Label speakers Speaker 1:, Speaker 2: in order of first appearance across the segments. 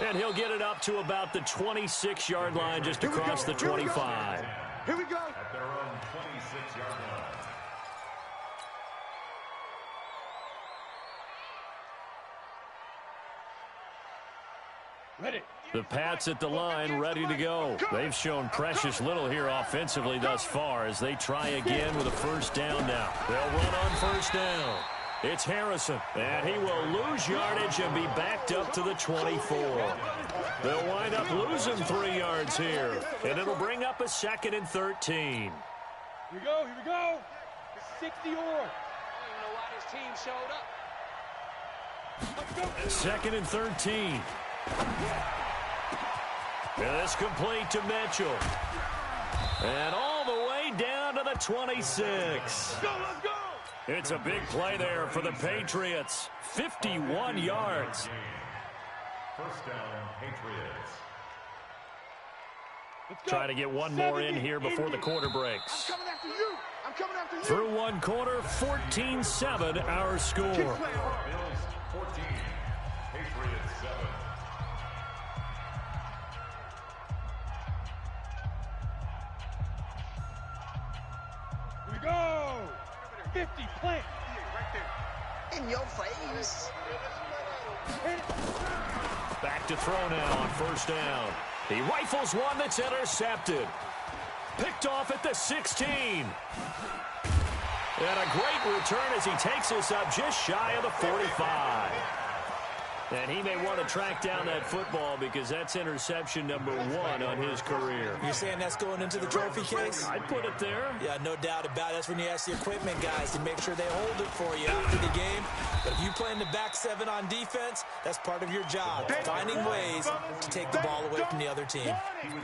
Speaker 1: And he'll get it up to about the 26-yard line, just across the 25.
Speaker 2: Here we go.
Speaker 3: At their own 26-yard line.
Speaker 2: Ready.
Speaker 1: The Pats at the line, ready to go. They've shown precious little here offensively thus far as they try again with a first down now. They'll run on first down. It's Harrison, and he will lose yardage and be backed up to the 24. They'll wind up losing 3 yards here, and it'll bring up a 2nd and 13.
Speaker 2: Here we go. 60 or. I don't even know
Speaker 4: why this team showed up.
Speaker 1: 2nd and 13. And this complete to Mitchell. And all the way down to the 26.
Speaker 2: Let's go.
Speaker 1: It's a big play there for the Patriots. 51 yards.
Speaker 3: First down, Patriots.
Speaker 1: Try to get one more in here before the quarter breaks.
Speaker 2: I'm coming after you.
Speaker 1: Through one quarter, 14-7 our score.
Speaker 3: Bills 14, Patriots 7.
Speaker 2: Here we go. 50 plant.
Speaker 4: Right there. In your face.
Speaker 1: Back to throw now on first down. He rifles one that's intercepted. Picked off at the 16. And a great return as he takes us up just shy of the 45. And he may want to track down that football because that's interception number 1 on his career.
Speaker 5: You're saying that's going into the trophy case?
Speaker 1: I'd put it there.
Speaker 5: Yeah, no doubt about it. That's when you ask the equipment guys to make sure they hold it for you after the game. But if you play in the back 7 on defense, that's part of your job, finding ways to take the ball away from the other team.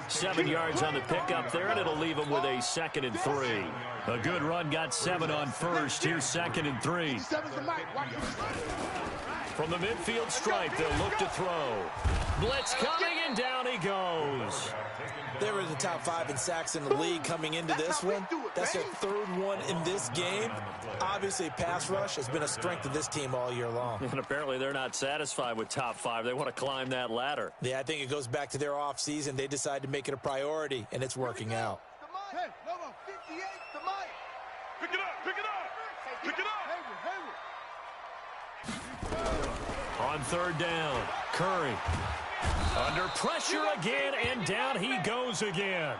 Speaker 1: 7 yards on the pickup there, and it'll leave him with a 2nd and 3. A good run got 7 on first. Here's 2nd and 3. From the midfield stripe, they'll look to throw. Blitz coming, and down he goes.
Speaker 5: They were in the top 5 in sacks in the league coming into this one. That's their 3rd one in this game. Obviously, pass rush has been a strength of this team all year long.
Speaker 1: And apparently they're not satisfied with top 5. They want to climb that ladder.
Speaker 5: Yeah, I think it goes back to their offseason. They decided to make it a priority, and it's working out.
Speaker 2: Hey, number 58, the mic. Pick it up.
Speaker 1: On third down, Curry. Under pressure again, and down he goes again.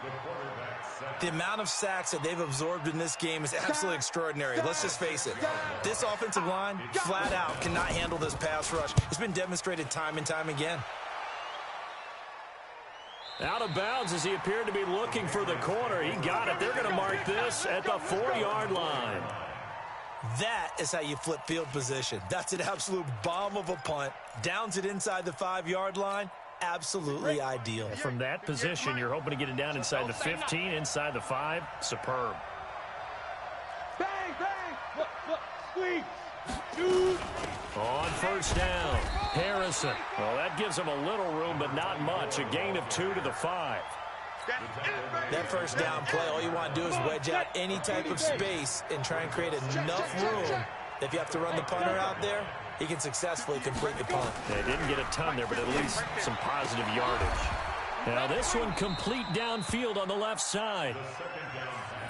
Speaker 5: The amount of sacks that they've absorbed in this game is absolutely extraordinary. Let's just face it. This offensive line, flat out, cannot handle this pass rush. It's been demonstrated time and time again.
Speaker 1: Out of bounds as he appeared to be looking for the corner. He got it. They're going to mark this at the 4-yard line.
Speaker 5: That is how you flip field position. That's an absolute bomb of a punt. Downs it inside the 5-yard line. Absolutely ideal.
Speaker 1: From that position, you're hoping to get it down inside the 15, inside the 5. Superb.
Speaker 2: Bang, bang. Squeeze. Shoot.
Speaker 1: On first down, Harrison. Well, that gives him a little room, but not much. A gain of 2 to the 5.
Speaker 5: That first down play, all you want to do is wedge out any type of space and try and create enough room. If you have to run the punter out there, he can successfully complete the punt.
Speaker 1: They didn't get a ton there, but at least some positive yardage. Now this one complete downfield on the left side.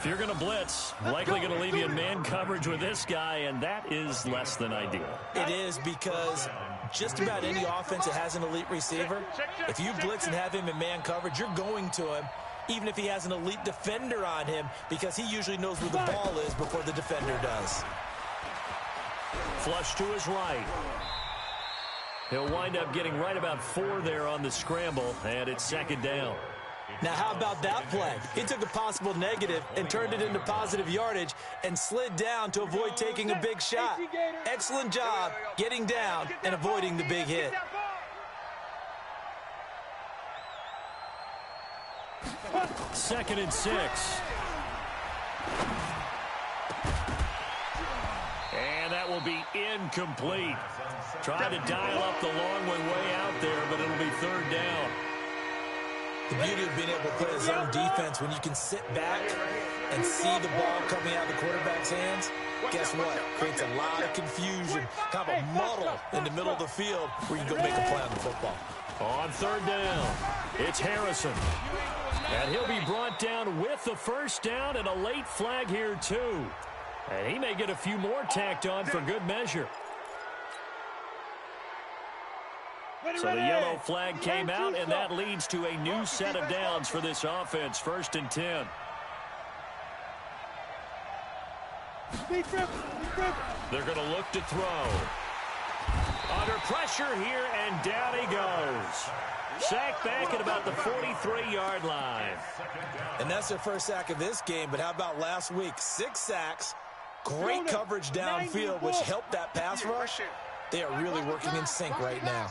Speaker 1: If you're going to blitz, likely going to leave you in man coverage with this guy, and that is less than ideal.
Speaker 5: It is because just about any offense that has an elite receiver, if you blitz and have him in man coverage, you're going to him, even if he has an elite defender on him, because he usually knows where the ball is before the defender does.
Speaker 1: Flush to his right. He'll wind up getting right about 4 there on the scramble, and it's 2nd down.
Speaker 5: Now, how about that play? He took a possible negative and turned it into positive yardage and slid down to avoid taking a big shot. Excellent job getting down and avoiding the big hit.
Speaker 1: Second and 6. And that will be incomplete. Tried to dial up the long way out there, but it'll be 3rd down.
Speaker 5: The beauty of being able to play a zone defense when you can sit back and see the ball coming out of the quarterback's hands, guess what? Creates a lot of confusion, kind of a muddle in the middle of the field where you can go make a play on the football.
Speaker 1: On third down, it's Harrison. And he'll be brought down with the first down and a late flag here, too. And he may get a few more tacked on for good measure. So the yellow flag came out, and that leads to a new set of downs for this offense, 1st and 10. They're going to look to throw. Under pressure here, and down he goes. Sacked back at about the 43-yard line.
Speaker 5: And that's their first sack of this game, but how about last week? 6 sacks, great coverage downfield, which helped that pass rush. They are really working in sync right now.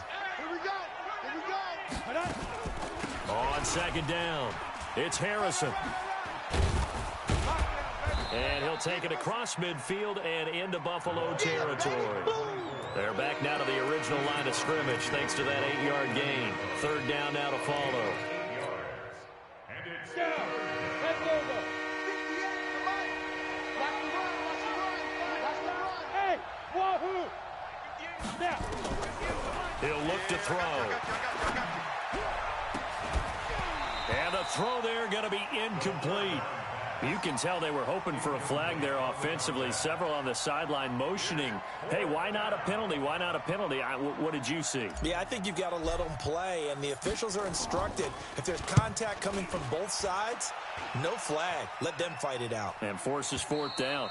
Speaker 1: On second down, it's Harrison. And he'll take it across midfield and into Buffalo territory. They're back now to the original line of scrimmage thanks to that 8-yard gain. Third down now to follow. He'll look to throw. And the throw there going to be incomplete. You can tell they were hoping for a flag there offensively. Several on the sideline motioning, hey, why not a penalty? Why not a penalty? What did you see?
Speaker 5: Yeah, I think you've got to let them play, and the officials are instructed. If there's contact coming from both sides, no flag. Let them fight it out.
Speaker 1: And forces 4th down.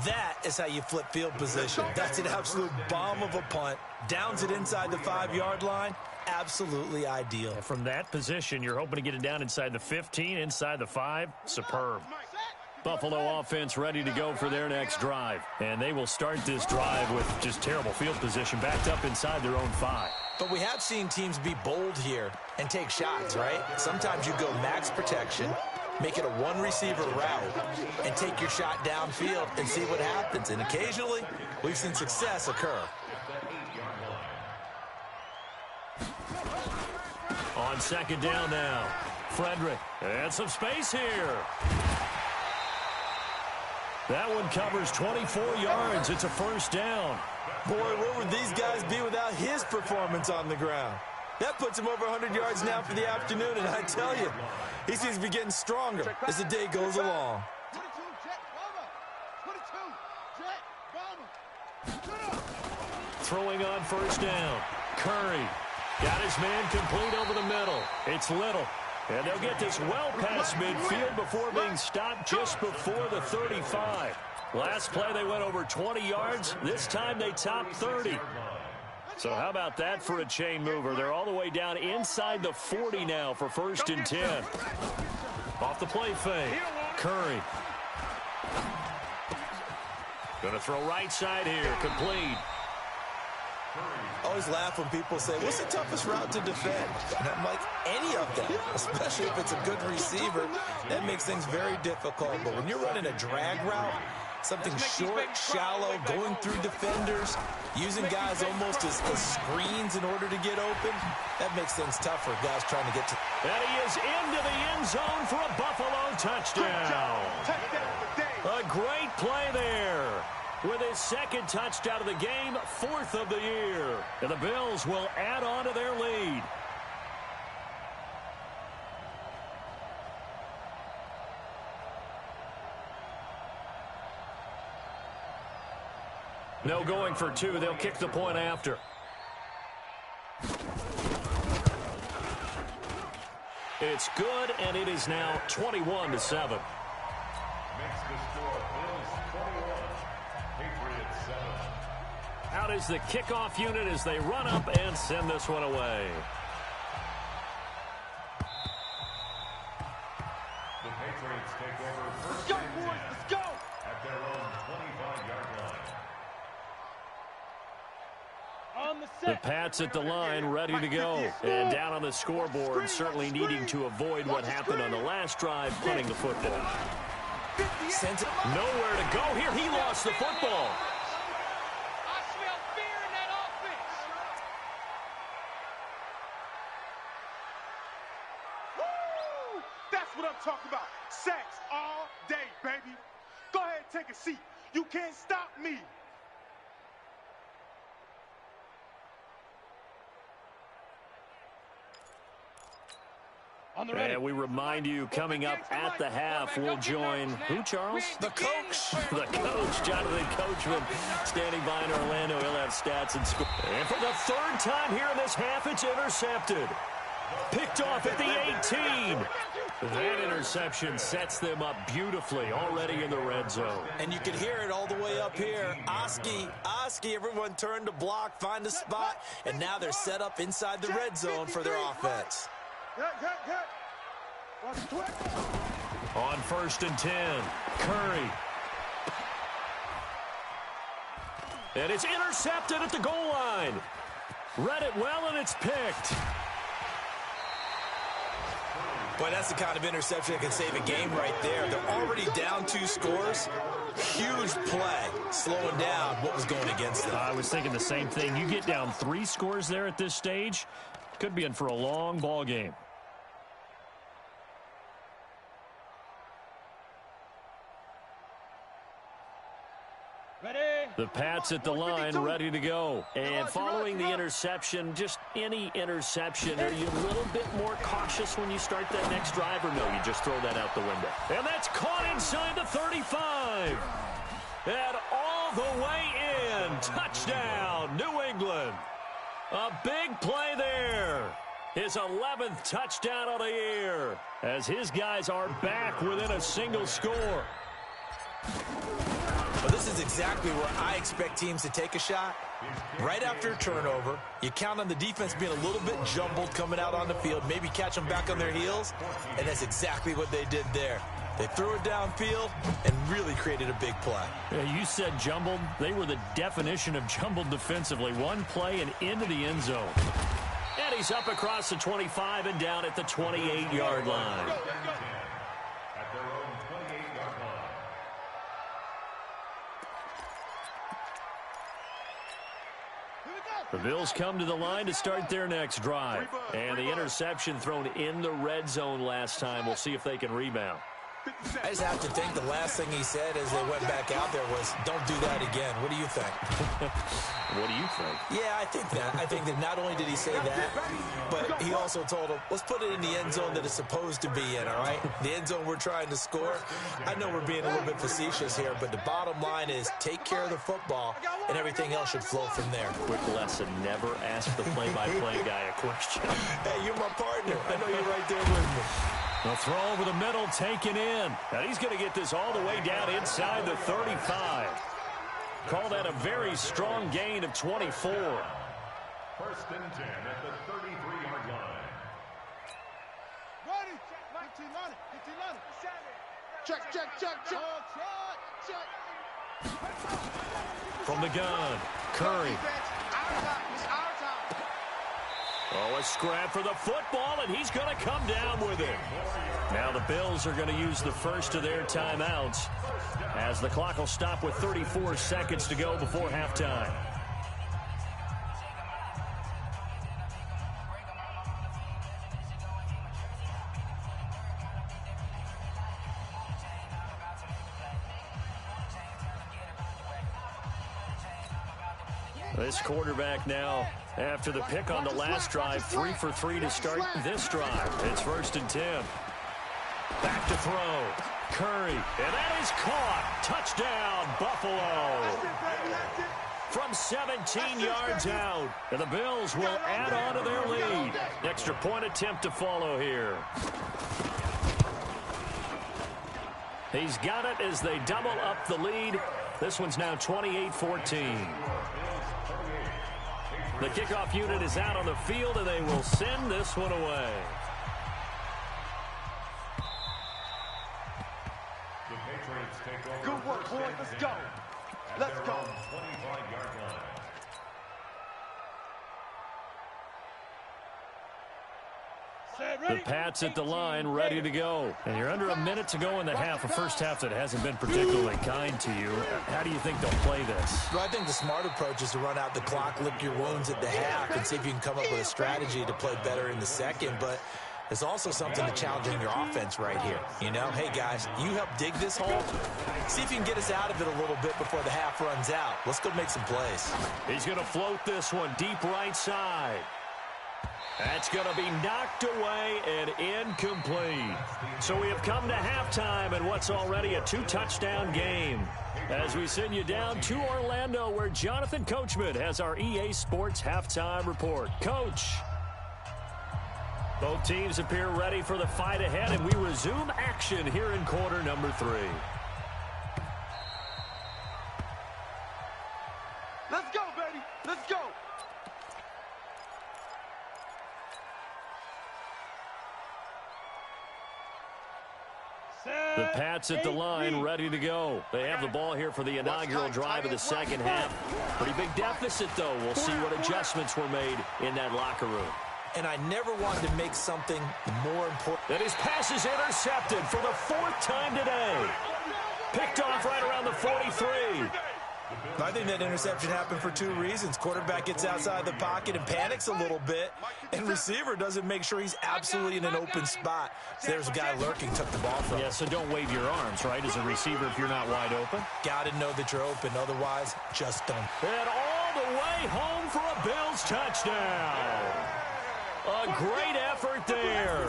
Speaker 5: That is how you flip field position. That's an absolute bomb of a punt. Downs it inside the 5-yard line. Absolutely ideal.
Speaker 1: And from that position, you're hoping to get it down inside the 15, inside the 5. Superb. Buffalo offense ready to go for their next drive. And they will start this drive with just terrible field position backed up inside their own 5.
Speaker 5: But we have seen teams be bold here and take shots, right? Sometimes you go max protection, make it a one-receiver route, and take your shot downfield and see what happens. And occasionally, we've seen success occur.
Speaker 1: On second down now, Frederick. And some space here. That one covers 24 yards. It's a first down.
Speaker 5: Boy, where would these guys be without his performance on the ground? That puts him over 100 yards now for the afternoon, and I tell you, he seems to be getting stronger as the day goes along.
Speaker 1: Throwing on first down, Curry. Got his man complete over the middle. It's Little. And they'll get this well past midfield before being stopped just before the 35. Last play they went over 20 yards. This time they topped 30. So how about that for a chain mover? They're all the way down inside the 40 now for 1st and 10. Off the play fake. Curry. Going to throw right side here. Complete.
Speaker 5: I always laugh when people say, what's the toughest route to defend? And I'm like, any of them, especially if it's a good receiver. That makes things very difficult. But when you're running a drag route, something short, shallow, going through defenders, using guys almost as screens in order to get open, that makes things tough for guys trying to get to.
Speaker 1: And he is into the end zone for a Buffalo touchdown. A great play there. With his 2nd touchdown of the game, 4th of the year. And the Bills will add on to their lead. No going for 2. They'll kick the point after. It's good, and it is now 21-7. Out is the kickoff unit as they run up and send this one away.
Speaker 3: The Patriots take over
Speaker 2: Let's go, boys, let's go!
Speaker 3: at their own 25-yard line.
Speaker 1: The Pats at the line, ready to go. And down on the scoreboard, certainly needing to avoid what happened on the last drive, punting the football. Nowhere to go here. He lost the football.
Speaker 2: What I'm talking about. Sacks all day, baby. Go ahead and take a seat. You can't stop me.
Speaker 1: And we remind you, coming up at the half, we'll join who, Charles?
Speaker 5: The coach.
Speaker 1: The coach, Jonathan Coachman, standing by in Orlando. He'll have stats and score. And for the third time here in this half, it's intercepted. Picked off at the 18. That interception sets them up beautifully already in the red zone.
Speaker 5: And you can hear it all the way up here. Oski, everyone turned to block, find a spot, and now they're set up inside the red zone for their offense.
Speaker 1: On 1st and 10, Curry. And it's intercepted at the goal line. Read it well, and it's picked.
Speaker 5: Boy, that's the kind of interception that can save a game right there. They're already down 2 scores. Huge play, slowing down what was going against them.
Speaker 1: I was thinking the same thing. You get down 3 scores there at this stage, could be in for a long ball game. The Pats at the line, ready to go. And following the interception, just any interception, are you a little bit more cautious when you start that next drive, or no, you just throw that out the window? And that's caught inside the 35. And all the way in. Touchdown, New England. A big play there. His 11th touchdown of the year, as his guys are back within a single score.
Speaker 5: Well, this is exactly where I expect teams to take a shot. Right after a turnover, you count on the defense being a little bit jumbled coming out on the field, maybe catch them back on their heels, and that's exactly what they did there. They threw it downfield and really created a big play.
Speaker 1: Yeah, you said jumbled. They were the definition of jumbled defensively. One play and into the end zone. And he's up across the 25 and down at the 28-yard line.
Speaker 3: At their own 28-yard line.
Speaker 1: The Bills come to the line to start their next drive. And the interception thrown in the red zone last time. We'll see if they can rebound.
Speaker 5: I just have to think the last thing he said as they went back out there was, don't do that again. What do you think?
Speaker 1: What do you think?
Speaker 5: Yeah, I think that. I think that not only did he say that, but he also told him, let's put it in the end zone that it's supposed to be in, all right? The end zone we're trying to score. I know we're being a little bit facetious here, but the bottom line is take care of the football, and everything else should flow from there.
Speaker 1: Quick lesson, never ask the play-by-play guy a question.
Speaker 5: Hey, you're my partner. I know you're right there with me.
Speaker 1: The throw over the middle taken in. And he's going to get this all the way down inside the 35. Call that a very strong gain of 24.
Speaker 3: 1st and 10 at the 33-yard line.
Speaker 2: Ready? 15 check.
Speaker 1: From the gun, Curry. Oh, a scrap for the football, and he's going to come down with it. Now the Bills are going to use the first of their timeouts as the clock will stop with 34 seconds to go before halftime. This quarterback now, after the pick on the last drive, 3 for 3 to start this drive. It's 1st and 10. Back to throw. Curry, and that is caught. Touchdown, Buffalo. From 17 yards out, and the Bills will add on to their lead. Extra point attempt to follow here. He's got it as they double up the lead. This one's now 28-14. The kickoff unit is out on the field, and they will send this one away.
Speaker 3: The Patriots take over.
Speaker 2: Good work, boys. Let's go. Let's go.
Speaker 3: 25-yard line.
Speaker 1: The Pats at the line, ready to go. And you're under a minute to go in the half, a first half that hasn't been particularly kind to you. How do you think they'll play this?
Speaker 5: Well, I think the smart approach is to run out the clock, lick your wounds at the half, and see if you can come up with a strategy to play better in the second. But there's also something to challenging your offense right here. You know, hey, guys, you help dig this hole. See if you can get us out of it a little bit before the half runs out. Let's go make some plays.
Speaker 1: He's going to float this one deep right side. That's going to be knocked away and incomplete. So we have come to halftime in what's already a 2-touchdown game. As we send you down to Orlando, where Jonathan Coachman has our EA Sports halftime report. Coach. Both teams appear ready for the fight ahead, and we resume action here in quarter number 3.
Speaker 2: Let's go, baby. Let's go.
Speaker 1: The Pats at the line, ready to go. They have the ball here for the inaugural drive of the second half. Pretty big deficit, though. We'll see what adjustments were made in that locker room.
Speaker 5: And I never wanted to make something more important.
Speaker 1: And his pass is intercepted for the 4th time today. Picked off right around the 43.
Speaker 5: I think that interception happened for 2 reasons. Quarterback gets outside the pocket and panics a little bit, and receiver doesn't make sure he's absolutely in an open spot. So there's a guy lurking, took the ball from him.
Speaker 1: Yeah, so don't wave your arms, right, as a receiver if you're not wide open.
Speaker 5: Got to know that you're open. Otherwise, just don't.
Speaker 1: And all the way home for a Bills touchdown. A great effort there.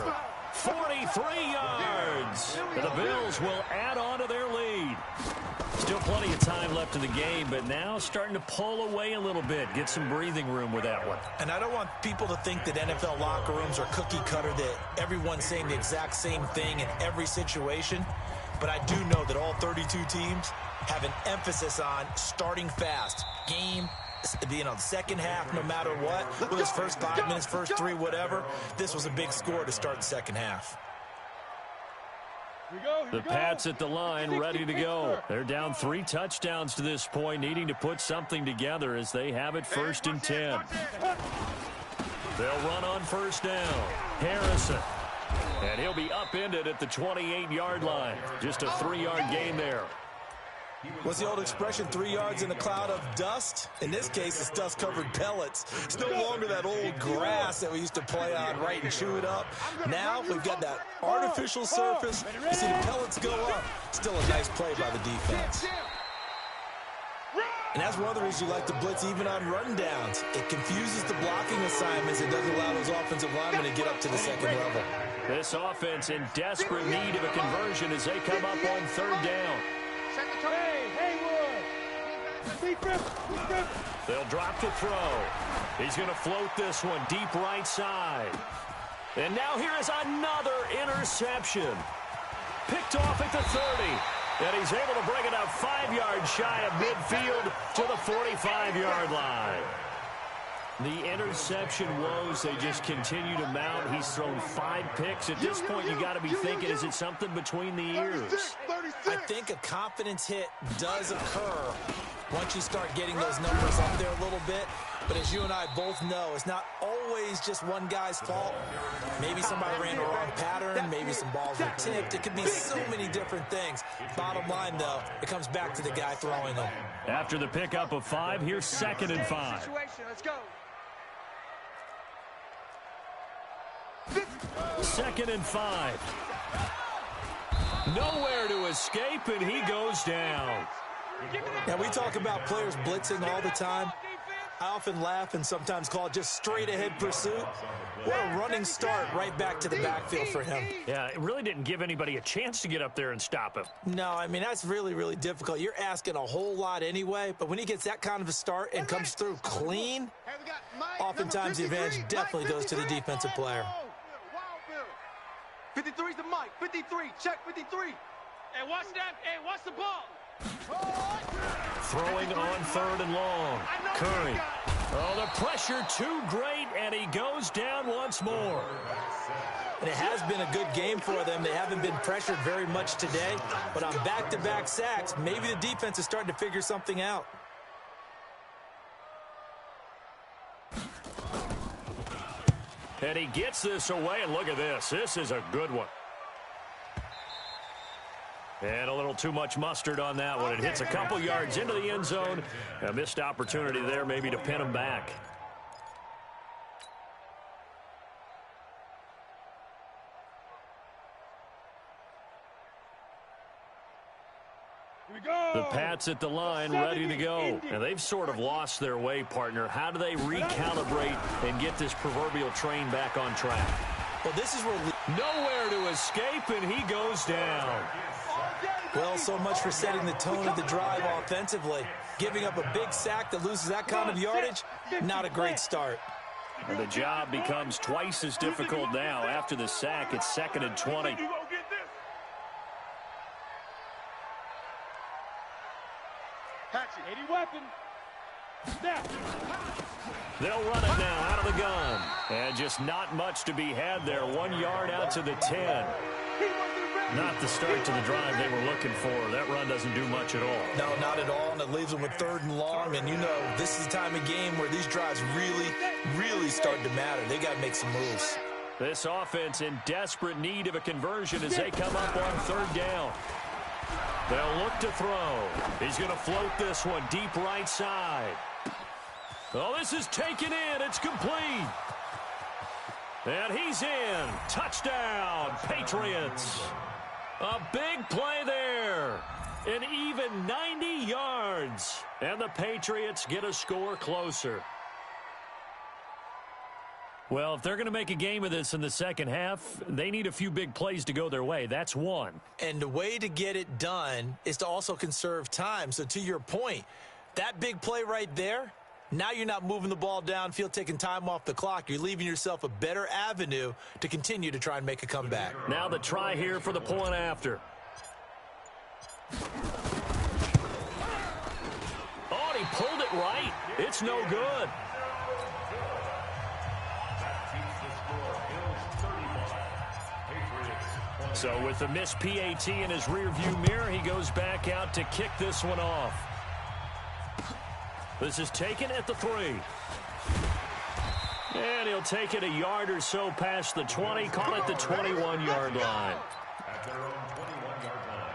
Speaker 1: 43 yards. And the Bills will add on to their lead. Still plenty of time left in the game, but now starting to pull away a little bit. Get some breathing room with that one.
Speaker 5: And I don't want people to think that NFL locker rooms are cookie cutter, that everyone's saying the exact same thing in every situation. But I do know that all 32 teams have an emphasis on starting fast. Game, second half, no matter what. Whether it's first 5 minutes, first 3, whatever. This was a big score to start the second half.
Speaker 1: The Pats at the line, ready to go. They're down 3 touchdowns to this point, needing to put something together as they have it 1st and 10. They'll run on 1st down. Harrison. And he'll be upended at the 28-yard line. Just a 3-yard gain there.
Speaker 5: What's the old expression, 3 yards in a cloud of dust? In this case, it's dust-covered pellets. It's no longer that old grass that we used to play on, right, and chew it up. Now we've got that artificial surface. You see the pellets go up. Still a nice play by the defense. And that's one of the reasons you like to blitz even on rundowns. It confuses the blocking assignments. It doesn't allow those offensive linemen to get up to the second level.
Speaker 1: This offense in desperate need of a conversion as they come up on 3rd down. They'll drop to throw. He's going to float this one deep right side. And now here is another interception. Picked off at the 30. And he's able to bring it up 5 yards shy of midfield to the 45-yard line. The interception woes, they just continue to mount. He's thrown 5 picks. At this point, you got to be thinking, is it something between the ears?
Speaker 5: I think a confidence hit does occur once you start getting those numbers up there a little bit. But as you and I both know, it's not always just one guy's fault. Maybe somebody ran a wrong pattern. Maybe some balls were tipped. It could be so many different things. Bottom line, though, it comes back to the guy throwing them.
Speaker 1: After the pickup of 5, here's 2nd and 5.
Speaker 4: Let's go.
Speaker 1: 2nd and 5. Nowhere to escape, and he goes down.
Speaker 5: Now, we talk about players blitzing all the time. I often laugh and sometimes call it just straight-ahead pursuit. What a running start right back to the backfield for him.
Speaker 1: Yeah, it really didn't give anybody a chance to get up there and stop him.
Speaker 5: No, I mean, that's really, really difficult. You're asking a whole lot anyway, but when he gets that kind of a start and comes through clean, oftentimes the advantage definitely goes to the defensive player.
Speaker 2: 53's the mic. 53. Check 53.
Speaker 4: Hey, watch that. Hey, watch the ball.
Speaker 1: Throwing on 3rd and long. Curry. Oh, the pressure too great, and he goes down once more.
Speaker 5: And it has been a good game for them. They haven't been pressured very much today, but on back-to-back sacks, maybe the defense is starting to figure something out.
Speaker 1: And he gets this away, and look at this. This is a good one. And a little too much mustard on that one. It hits a couple yards into the end zone. A missed opportunity there maybe to pin him back. The Pats at the line, ready to go. And they've sort of lost their way, partner. How do they recalibrate and get this proverbial train back on track?
Speaker 5: Well, this is where...
Speaker 1: Nowhere to escape, and he goes down.
Speaker 5: Well, so much for setting the tone of the drive offensively. Giving up a big sack that loses that kind of yardage, not a great start.
Speaker 1: And the job becomes twice as difficult now. After the sack, it's 2nd and 20. They'll run it now out of the gun. And just not much to be had there. 1 yard out to the 10. Not the start to the drive they were looking for. That run doesn't do much at all.
Speaker 5: No, not at all, and it leaves them with 3rd and long. And you know, this is the time of game where these drives really start to matter. They got to make some moves.
Speaker 1: This offense in desperate need of a conversion as they come up on 3rd down. They'll look to throw. He's going to float this one deep right side. Oh, this is taken in. It's complete. And he's in. Touchdown, Patriots. A big play there. An even 90 yards. And the Patriots get a score closer. Well, if they're going to make a game of this in the second half, they need a few big plays to go their way. That's one.
Speaker 5: And the way to get it done is to also conserve time. So to your point, that big play right there, now you're not moving the ball downfield, taking time off the clock. You're leaving yourself a better avenue to continue to try and make a comeback.
Speaker 1: Now the try here for the point after. Oh, and he pulled it right. It's no good. So with the missed PAT in his rearview mirror, he goes back out to kick this one off. This is taken at the 3. And he'll take it a yard or so past the 20, call it the 21-yard line.
Speaker 3: At their own 21-yard line.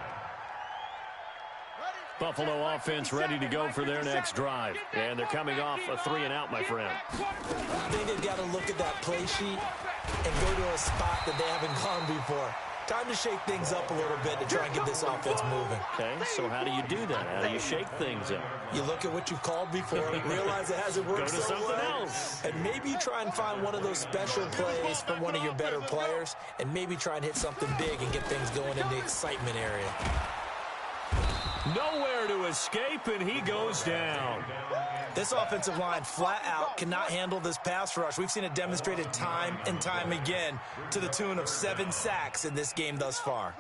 Speaker 1: Buffalo offense ready to go for their next drive. And they're coming off a 3-and-out, my friend.
Speaker 5: I think they've got to look at that play sheet and go to a spot that they haven't gone before. Time to shake things up a little bit to try and get this offense moving.
Speaker 1: Okay, so how do you do that? How do you shake things up?
Speaker 5: You look at what you called before, realize it hasn't worked
Speaker 1: Go to
Speaker 5: so
Speaker 1: something
Speaker 5: well,
Speaker 1: else.
Speaker 5: and maybe try and find one of those special plays from one of your better players, and maybe try and hit something big and get things going in the excitement area.
Speaker 1: Nowhere to escape, and he goes down.
Speaker 5: This offensive line flat out cannot handle this pass rush. We've seen it demonstrated time and time again to the tune of 7 sacks in this game thus far.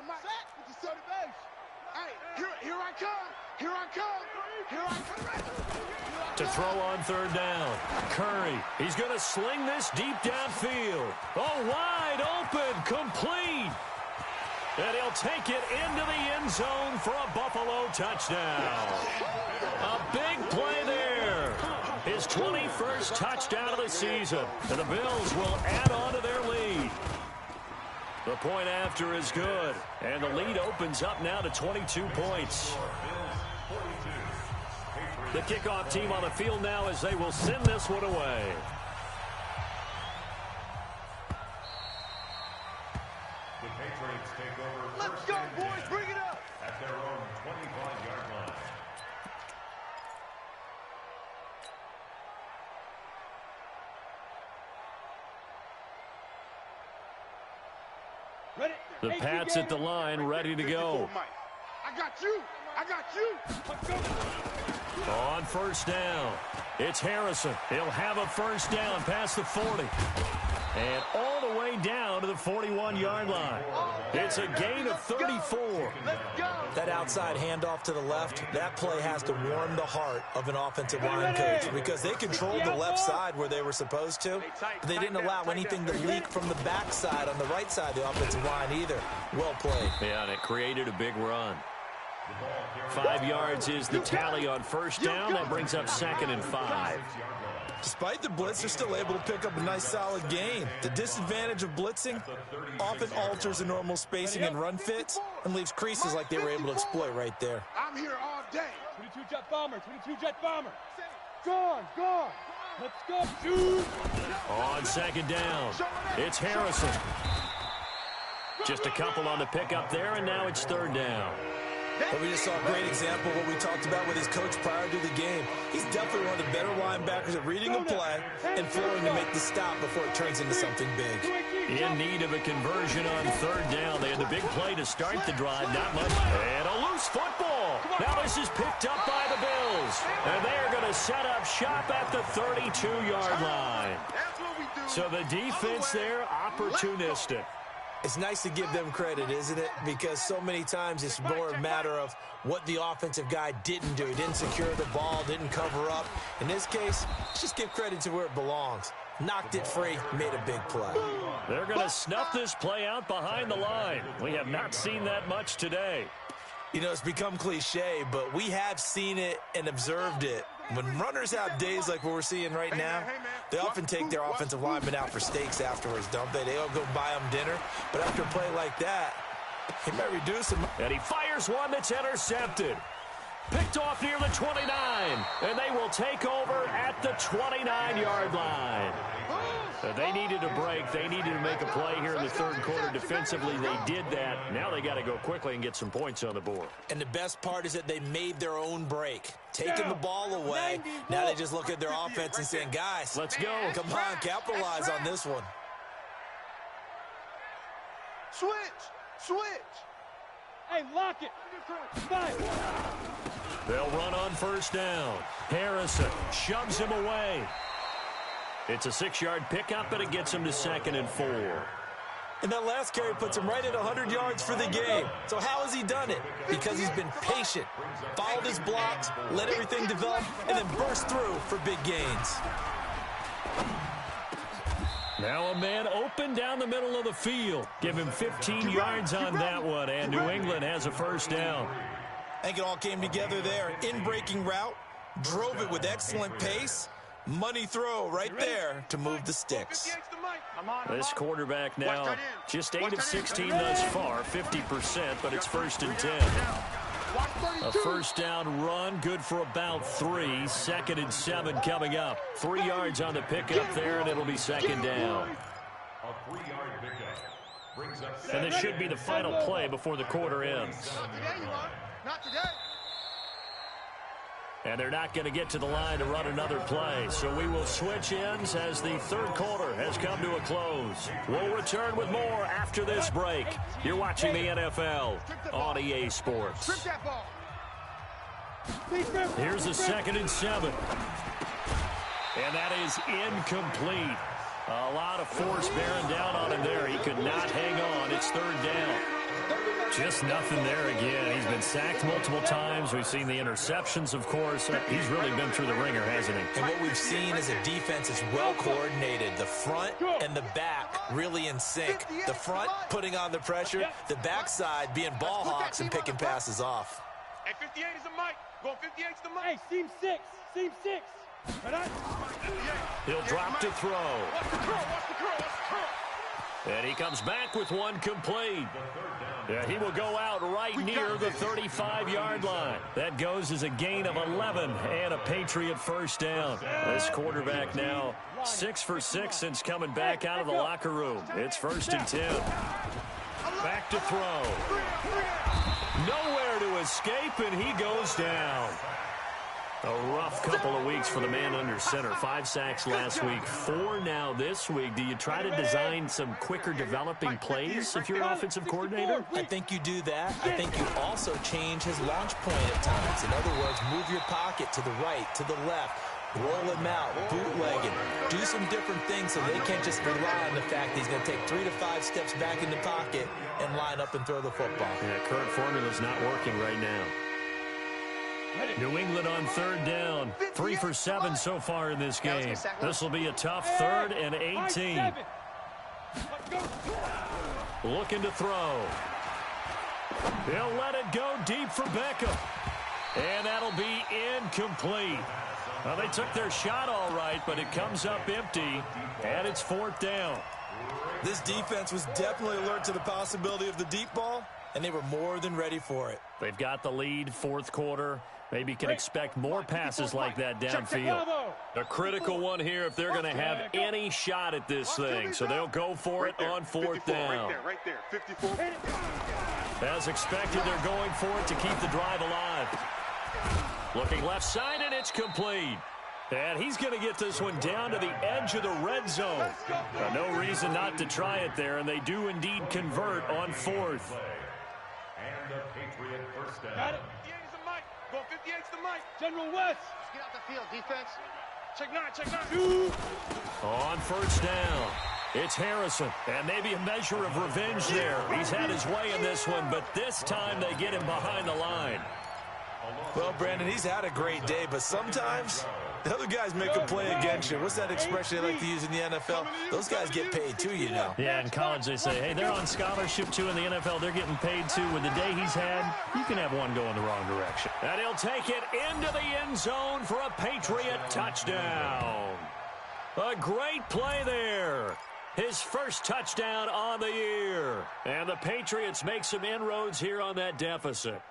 Speaker 1: To throw on 3rd down. Curry, he's going to sling this deep downfield. Oh, wide open, complete. And he'll take it into the end zone for a Buffalo touchdown. A big play there. His 21st touchdown of the season. And the Bills will add on to their lead. The point after is good. And the lead opens up now to 22 points. The kickoff team on the field now as they will send this one away.
Speaker 3: The Patriots take over.
Speaker 2: Let's go, boys. Bring it up.
Speaker 3: At their own 25-yard line.
Speaker 2: Ready?
Speaker 1: The Pats at the line, ready to go.
Speaker 2: I got you. I got you. Let's go.
Speaker 1: On 1st down, it's Harrison. He'll have a 1st down past the 40. And all the way down to the 41-yard line. It's a gain of 34.
Speaker 5: That outside handoff to the left, that play has to warm the heart of an offensive line coach because they controlled the left side where they were supposed to, but they didn't allow anything to leak from the backside on the right side of the offensive line either. Well played.
Speaker 1: Yeah, and it created a big run. 5 yards is the tally on 1st down. That brings up 2nd and 5.
Speaker 5: Despite the blitz, they're still able to pick up a nice solid gain. The disadvantage of blitzing often alters the normal spacing and run fits and leaves creases like they were able to exploit right there.
Speaker 2: I'm here all day.
Speaker 4: 22 jet bomber, 22 jet bomber. Gone. Let's go, shoot.
Speaker 1: On 2nd down, it's Harrison. Just a couple on the pickup there, and now it's 3rd down.
Speaker 5: But we just saw a great example of what we talked about with his coach prior to the game. He's definitely one of the better linebackers at reading a play and flowing to make the stop before it turns into something big.
Speaker 1: In need of a conversion on third down. They had the big play to start the drive. Not much. And a loose football. Now this is picked up by the Bills. And they are going to set up shop at the 32-yard line. So the defense there, opportunistic.
Speaker 5: It's nice to give them credit, isn't it? Because so many times it's more a matter of what the offensive guy didn't do. He didn't secure the ball, didn't cover up. In this case, let's just give credit to where it belongs. Knocked it free, made a big play.
Speaker 1: They're going to snuff this play out behind the line. We have not seen that much today.
Speaker 5: You know, it's become cliche, but we have seen it and observed it. When runners have days like what we're seeing right now, they often take their offensive linemen out for steaks afterwards, don't they? They all go buy them dinner. But after a play like that, he might reduce them.
Speaker 1: And he fires one that's intercepted. Picked off near the 29. And they will take over at the 29-yard line. They needed a break. They needed to make a play here in the third quarter. Defensively, they did that. Now they got to go quickly and get some points on the board.
Speaker 5: And the best part is that they made their own break. Taking the ball away. Now they just look at their offense and saying, guys,
Speaker 1: let's go.
Speaker 5: Come on, capitalize on this one.
Speaker 2: Switch.
Speaker 4: Hey, lock it. Fight.
Speaker 1: They'll run on first down. Harrison shoves him away. It's a 6-yard pickup, but it gets him to 2nd and 4.
Speaker 5: And that last carry puts him right at 100 yards for the game. So how has he done it? Because he's been patient, followed his blocks, let everything develop, and then burst through for big gains.
Speaker 1: Now a man open down the middle of the field. Give him 15 yards on that one, and New England has a first down.
Speaker 5: I think it all came together there. In-breaking route, drove it with excellent pace. Money throw right there to move the sticks.
Speaker 1: This quarterback now just 8 of 16 thus far, 50%, but it's 1st and 10. A first down run, good for about 3. 2nd and 7 coming up. 3 yards on the pickup there, and it'll be 2nd down.
Speaker 3: A 3-yard pickup brings up.
Speaker 1: And this should be the final play before the quarter ends.
Speaker 2: Not today.
Speaker 1: And they're not going to get to the line to run another play. So we will switch ends as the third quarter has come to a close. We'll return with more after this break. You're watching the NFL on EA Sports. Here's a 2nd and 7. And that is incomplete. A lot of force bearing down on him there. He could not hang on. It's 3rd down. Just nothing there again. He's been sacked multiple times. We've seen the interceptions, of course. He's really been through the ringer, hasn't he?
Speaker 5: And what we've seen is a defense that's well coordinated. The front and the back really in sync. The front putting on the pressure. The backside being ball hawks and picking passes off.
Speaker 2: Hey, 58 is the mic. Going 58's the mic.
Speaker 4: Hey, seam 6. Seam 6.
Speaker 1: He'll drop to throw.
Speaker 2: Watch the curl.
Speaker 1: And he comes back with one complete. Yeah, he will go out right near the 35-yard line. That goes as a gain of 11 and a Patriot first down. This quarterback now 6 for 6 since coming back out of the locker room. It's 1st and 10. Back to throw. Nowhere to escape, and he goes down. A rough couple of weeks for the man under center. 5 sacks last week, 4 now this week. Do you try to design some quicker developing plays if you're an offensive coordinator?
Speaker 5: I think you do that. I think you also change his launch point at times. In other words, move your pocket to the right, to the left. Roll him out, bootleg him. Do some different things so they can't just rely on the fact that he's going to take 3 to 5 steps back in the pocket and line up and throw the football.
Speaker 1: Yeah, current formula's not working right now. New England on 3rd down. 3 for 7 so far in this game. This will be a tough 3rd and 18. Looking to throw. He'll let it go deep for Beckham. And that'll be incomplete. Well, they took their shot all right, but it comes up empty, and it's 4th down.
Speaker 5: This defense was definitely alert to the possibility of the deep ball, and they were more than ready for it.
Speaker 1: They've got the lead, fourth quarter. Maybe can expect more passes like that downfield. A critical one here if they're going to have any shot at this thing. So they'll go for it on fourth down.
Speaker 2: Right there, 54.
Speaker 1: As expected, they're going for it to keep the drive alive. Looking left side, and it's complete. And he's going to get this one down to the edge of the red zone. No reason not to try it there, and they do indeed convert on fourth.
Speaker 3: And the Patriot first down.
Speaker 4: Got it.
Speaker 2: 58 is the mic. Go 58's the mic.
Speaker 4: General West.
Speaker 2: Get out the field, defense. Check 9, check 9.
Speaker 1: On first down, it's Harrison. And maybe a measure of revenge there. He's had his way in this one, but this time they get him behind the line.
Speaker 5: Well, Brandon, he's had a great day, but sometimes the other guys make a play against you. What's that expression they like to use in the NFL? Those guys get paid too, you know.
Speaker 1: Yeah, in college they say, hey, they're on scholarship too. In the NFL, they're getting paid too. With the day he's had, you can have one going the wrong direction. And he'll take it into the end zone for a Patriot touchdown. A great play there. His first touchdown on the year. And the Patriots make some inroads here on that deficit.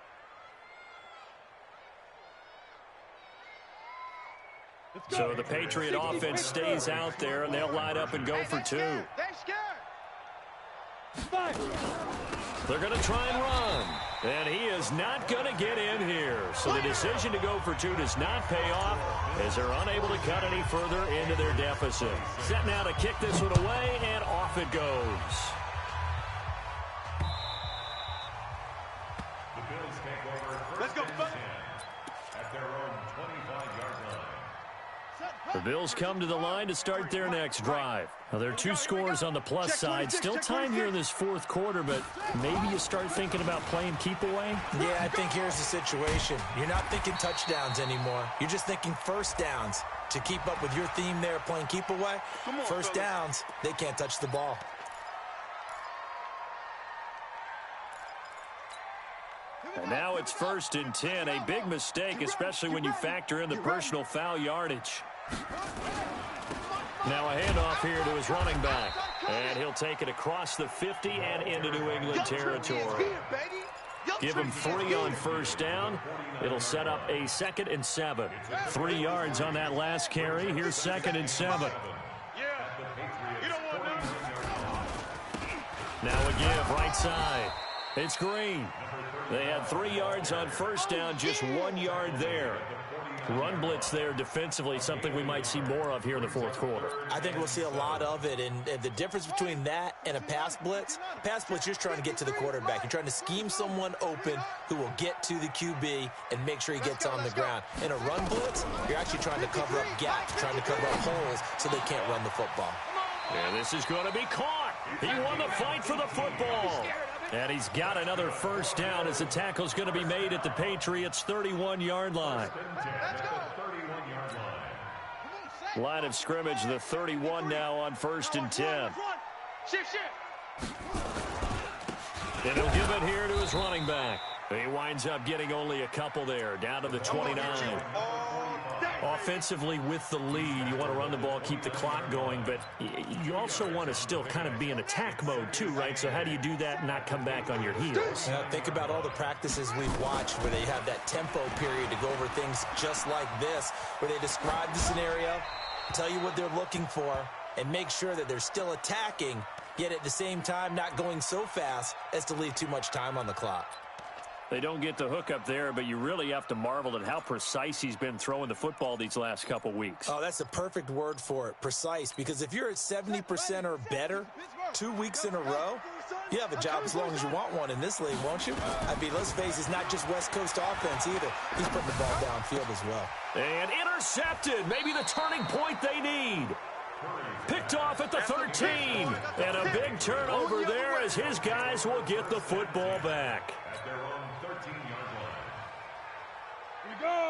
Speaker 1: So the Patriot offense stays out there, and they'll line up and go for two.
Speaker 2: They're scared.
Speaker 1: They're going to try and run. And he is not going to get in here. So the decision to go for two does not pay off as they're unable to cut any further into their deficit. Set now to kick this one away, and off it goes.
Speaker 3: The Bills take over
Speaker 2: Let's
Speaker 3: first
Speaker 2: go,
Speaker 3: and 10 at their own 25-yard line.
Speaker 1: The Bills come to the line to start their next drive. Now, there are two scores on the plus side. Still time here in this fourth quarter, but maybe you start thinking about playing keep away?
Speaker 5: Yeah, I think here's the situation. You're not thinking touchdowns anymore. You're just thinking first downs. To keep up with your theme there, playing keep away, first downs, they can't touch the ball.
Speaker 1: And now it's 1st and 10. A big mistake, especially when you factor in the personal foul yardage. Now a handoff here to his running back. And he'll take it across the 50 and into New England territory. Give him 3 on first down. It'll set up a 2nd and 7. 3 yards on that last carry. Here's 2nd and 7. Now a give right side. It's Green. They had 3 yards on first down, just 1 yard there. Run blitz there defensively, something we might see more of here in the fourth quarter.
Speaker 5: I think we'll see a lot of it, and the difference between that and a pass blitz, you're just trying to get to the quarterback. You're trying to scheme someone open who will get to the QB and make sure he gets on the ground. In a run blitz, you're actually trying to cover up gaps, trying to cover up holes so they can't run the football.
Speaker 1: And this is going to be caught. He won the fight for the football. And he's got another first down as the tackle's going to be made at the Patriots' 31-yard line. Line of scrimmage, the 31 now on 1st and 10. And he'll give it here to his running back. He winds up getting only a couple there, down to the 29. Offensively with the lead, you want to run the ball, keep the clock going, but you also want to still kind of be in attack mode too, right? So how do you do that and not come back on your heels?
Speaker 5: Think about all the practices we've watched where they have that tempo period to go over things just like this, where they describe the scenario, tell you what they're looking for, and make sure that they're still attacking, yet at the same time not going so fast as to leave too much time on the clock.
Speaker 1: They don't get the hook up there, but you really have to marvel at how precise he's been throwing the football these last couple weeks.
Speaker 5: Oh, that's the perfect word for it, precise, because if you're at 70% or better 2 weeks in a row, you have a job as long as you want one in this league, won't you? I mean, let's face it, it's not just West Coast offense either. He's putting the ball downfield as well.
Speaker 1: And intercepted, maybe the turning point they need. Picked off at the 13. And a big turnover there as his guys will get the football back.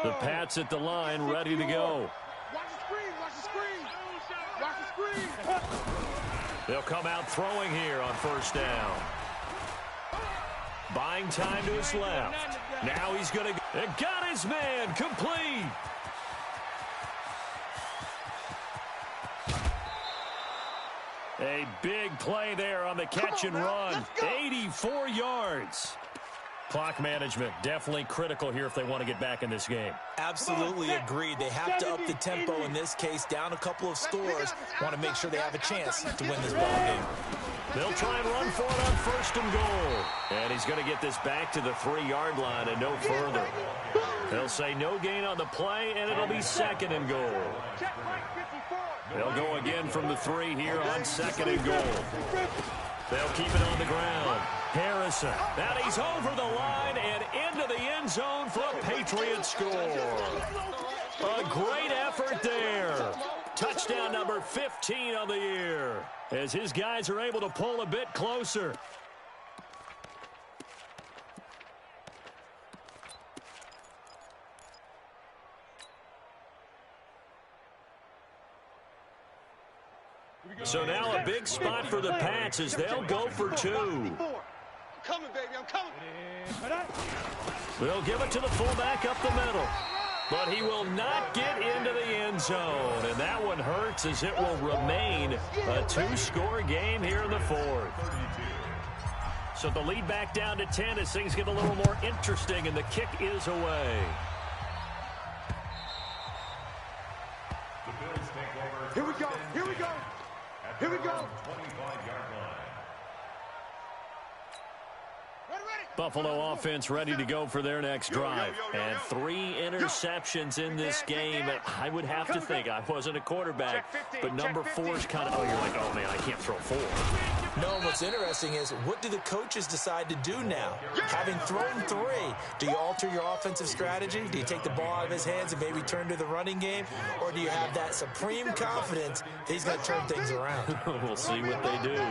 Speaker 1: The Pats at the line, ready to go.
Speaker 2: Watch the screen, watch the screen. Watch the screen.
Speaker 1: They'll come out throwing here on first down. Buying time to his left. Now he's going to... And got his man complete. A big play there on the catch and run. 84 yards. Clock management definitely critical here if they want to get back in this game.
Speaker 5: Absolutely agreed. They have to up the tempo in this case, down a couple of scores. Want to make sure they have a chance to win this ball game.
Speaker 1: They'll try and run for it on 1st and goal. And he's going to get this back to the 3-yard line and no further. They'll say no gain on the play, and it'll be 2nd and goal. They'll go again from the 3 here on 2nd and goal. They'll keep it on the ground. Harrison. And he's over the line and into the end zone for a Patriot score. A great effort there. Touchdown number 15 on the year as his guys are able to pull a bit closer. So now a big spot for the Pats as they'll go for 2.
Speaker 2: I'm coming, baby, I'm coming.
Speaker 1: They'll give it to the fullback up the middle. But he will not get into the end zone. And that one hurts as it will remain a 2-score game here in the 4th. So the lead back down to 10 as things get a little more interesting, and the kick is away.
Speaker 2: Here we go, here we go. Here we go.
Speaker 3: 25-yard line.
Speaker 1: Buffalo offense ready to go for their next drive. And 3 interceptions in this game. I would have to think, I wasn't a quarterback, but number 4 is kind of, oh, you're like, oh, man, I can't throw 4.
Speaker 5: No, what's interesting is, what do the coaches decide to do now? Having thrown 3, do you alter your offensive strategy? Do you take the ball out of his hands and maybe turn to the running game? Or do you have that supreme confidence that he's going to turn things around?
Speaker 1: We'll see what they do.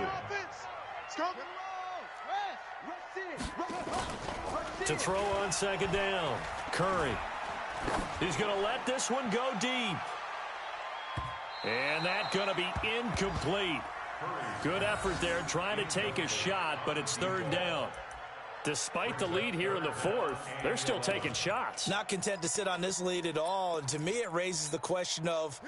Speaker 1: To throw on 2nd down, Curry. He's going to let this one go deep. And that's going to be incomplete. Good effort there, trying to take a shot, but it's 3rd down. Despite the lead here in the 4th, they're still taking shots.
Speaker 5: Not content to sit on this lead at all. And to me, it raises the question of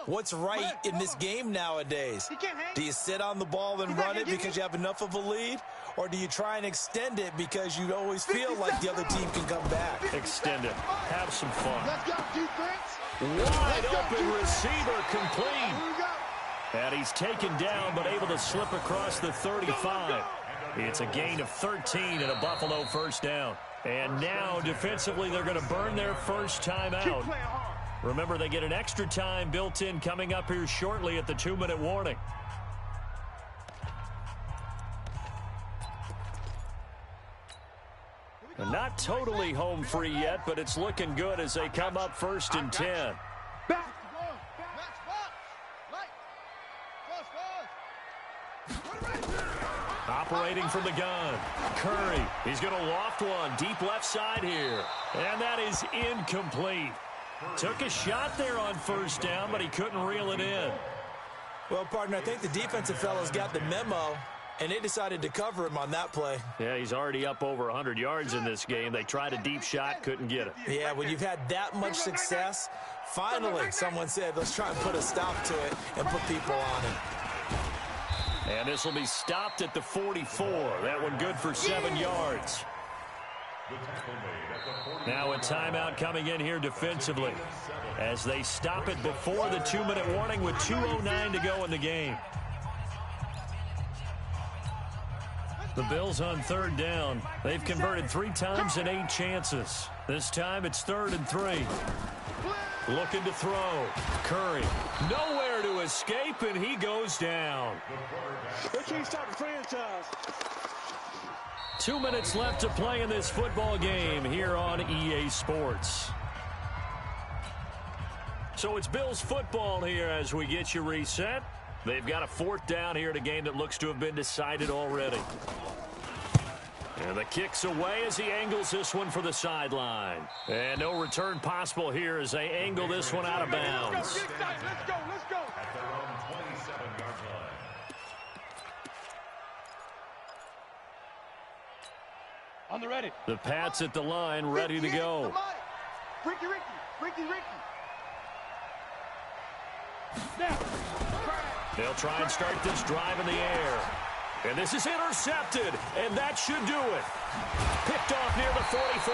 Speaker 5: what's right in this game nowadays. Do you sit on the ball and run it because you have enough of a lead? Or do you try and extend it because you always feel like the other team can come back?
Speaker 1: Extend it. Have some fun.
Speaker 2: Let's go, defense.
Speaker 1: Wide open receiver complete. And he's taken down but able to slip across the 35. It's a gain of 13 and a Buffalo 1st down. And now defensively they're going to burn their first time out. Remember, they get an extra time built in coming up here shortly at the 2-minute warning. And not totally home free yet, but it's looking good as they come up 1st and 10. Operating from the gun, Curry. He's going to loft one deep left side here. And that is incomplete. Took a shot there on 1st down, but he couldn't reel it in.
Speaker 5: Well, partner, I think the defensive fellows got the memo, and they decided to cover him on that play.
Speaker 1: Yeah, he's already up over 100 yards in this game. They tried a deep shot, couldn't get it.
Speaker 5: Yeah, when you've had that much success, finally someone said, let's try and put a stop to it and put people on it.
Speaker 1: And this will be stopped at the 44. That one good for 7 yards. Now a timeout coming in here defensively as they stop it before the 2-minute warning with 2:09 to go in the game. The Bills on 3rd down. They've converted 3 times in 8 chances. This time it's 3rd and 3. Looking to throw. Curry. Nowhere to escape, and he goes down.
Speaker 2: They can't stop the franchise.
Speaker 1: 2 minutes left to play in this football game here on EA Sports. So it's Bills football here as we get you reset. They've got a 4th down here in a game that looks to have been decided already. And the kick's away as he angles this one for the sideline. And no return possible here as they angle this one out of bounds.
Speaker 2: Let's go, let's go.
Speaker 3: At their own 27-yard line.
Speaker 4: On the ready.
Speaker 1: The Pats at the line, ready to go.
Speaker 2: Ricky.
Speaker 4: Snap.
Speaker 1: They'll try and start this drive in the air. And this is intercepted, and that should do it. Picked off near the 44.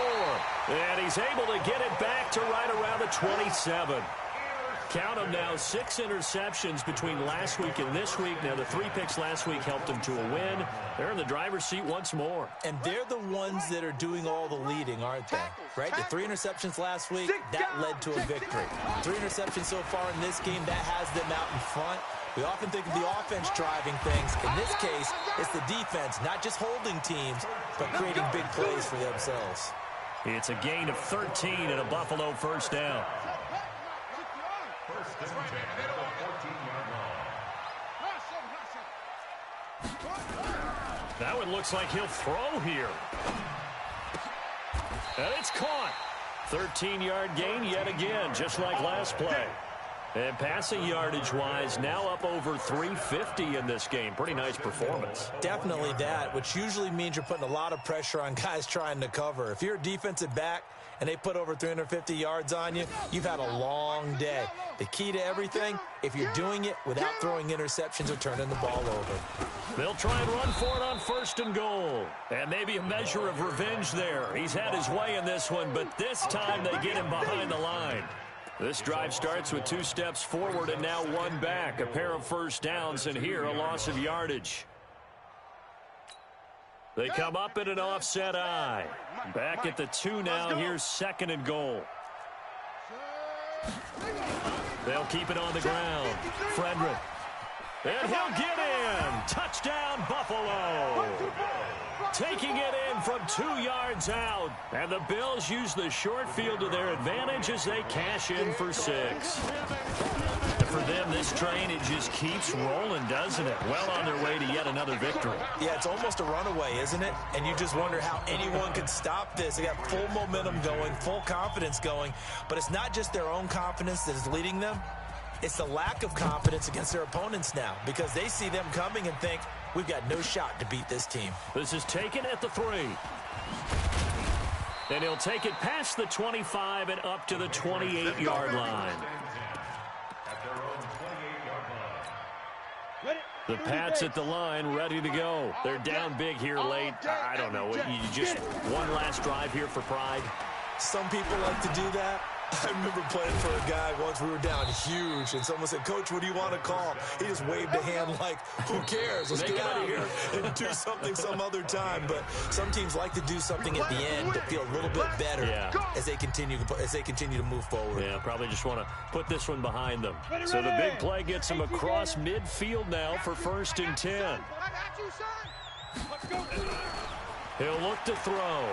Speaker 1: And he's able to get it back to right around the 27. Count them now, 6 interceptions between last week and this week. Now, the 3 picks last week helped them to a win. They're in the driver's seat once more.
Speaker 5: And they're the ones that are doing all the leading, aren't they? Right? The 3 interceptions last week, that led to a victory. 3 interceptions so far in this game, that has them out in front. We often think of the offense driving things. In this case, it's the defense, not just holding teams, but creating big plays for themselves.
Speaker 1: It's a gain of 13 and a Buffalo first down.
Speaker 3: First and 10 at the 14-yard line.
Speaker 1: That one looks like he'll throw here. And it's caught. 13-yard gain yet again, just like last play. And passing yardage-wise, now up over 350 in this game. Pretty nice performance.
Speaker 5: Definitely that, which usually means you're putting a lot of pressure on guys trying to cover. If you're a defensive back and they put over 350 yards on you, you've had a long day. The key to everything, if you're doing it without throwing interceptions or turning the ball over.
Speaker 1: They'll try and run for it on 1st and goal. And maybe a measure of revenge there. He's had his way in this one, but this time they get him behind the line. This drive starts with 2 steps forward and now 1 back. A pair of first downs, and here a loss of yardage. They come up in an offset eye. Back at the 2 now. Here's 2nd and goal. They'll keep it on the ground. Frederick. And he'll get in. Touchdown, Buffalo. Taking it in from 2 yards out. And the Bills use the short field to their advantage as they cash in for 6. And for them, this train, it just keeps rolling, doesn't it? Well on their way to yet another victory.
Speaker 5: Yeah, it's almost a runaway, isn't it? And you just wonder how anyone could stop this. They got full momentum going, full confidence going. But it's not just their own confidence that is leading them. It's the lack of confidence against their opponents now, because they see them coming and think, we've got no shot to beat this team.
Speaker 1: This is taken at the 3. And he'll take it past the 25 and up to the 28-yard line. The Pats at the line, ready to go. They're down big here late. I don't know. You just one last drive here for pride.
Speaker 5: Some people like to do that. I remember playing for a guy once. We were down huge, and someone said, "Coach, what do you want to call?" He just waved a hand like, who cares? Let's get out of here and do something some other time. But some teams like to do something at the end to feel a little bit better as they continue to move forward.
Speaker 1: Yeah, probably just want to put this one behind them. So the big play gets them across midfield now for 1st and 10. He'll look to throw.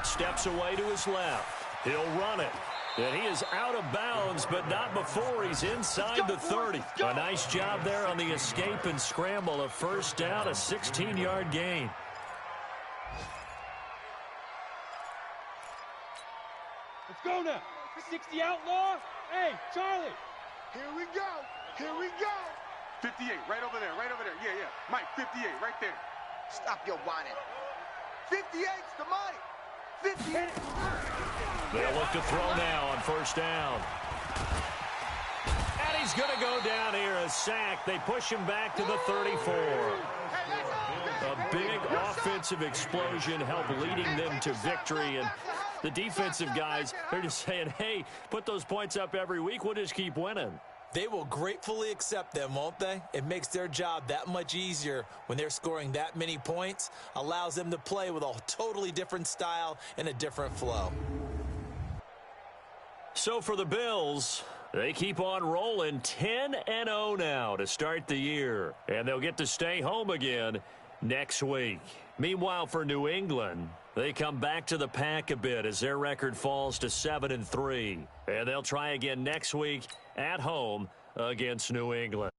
Speaker 1: Steps away to his left. He'll run it. And he is out of bounds, but not before he's inside the 30. A nice job there on the escape and scramble. A first down, a 16-yard gain.
Speaker 4: Let's go now. 60 outlaw. Hey, Charlie.
Speaker 2: Here we go. Here we go. 58, right over there, right over there. Yeah, yeah. Mike, 58, right there.
Speaker 6: Stop your whining. 58's the money. 58.
Speaker 1: They'll look to throw now on 1st down. And he's going to go down here, a sack. They push him back to the 34. A big offensive explosion helped leading them to victory. And the defensive guys, they're just saying, hey, put those points up every week. We'll just keep winning.
Speaker 5: They will gratefully accept them, won't they? It makes their job that much easier when they're scoring that many points. Allows them to play with a totally different style and a different flow.
Speaker 1: So for the Bills, they keep on rolling 10-0 now to start the year. And they'll get to stay home again next week. Meanwhile, for New England, they come back to the pack a bit as their record falls to 7-3. And they'll try again next week at home against New England.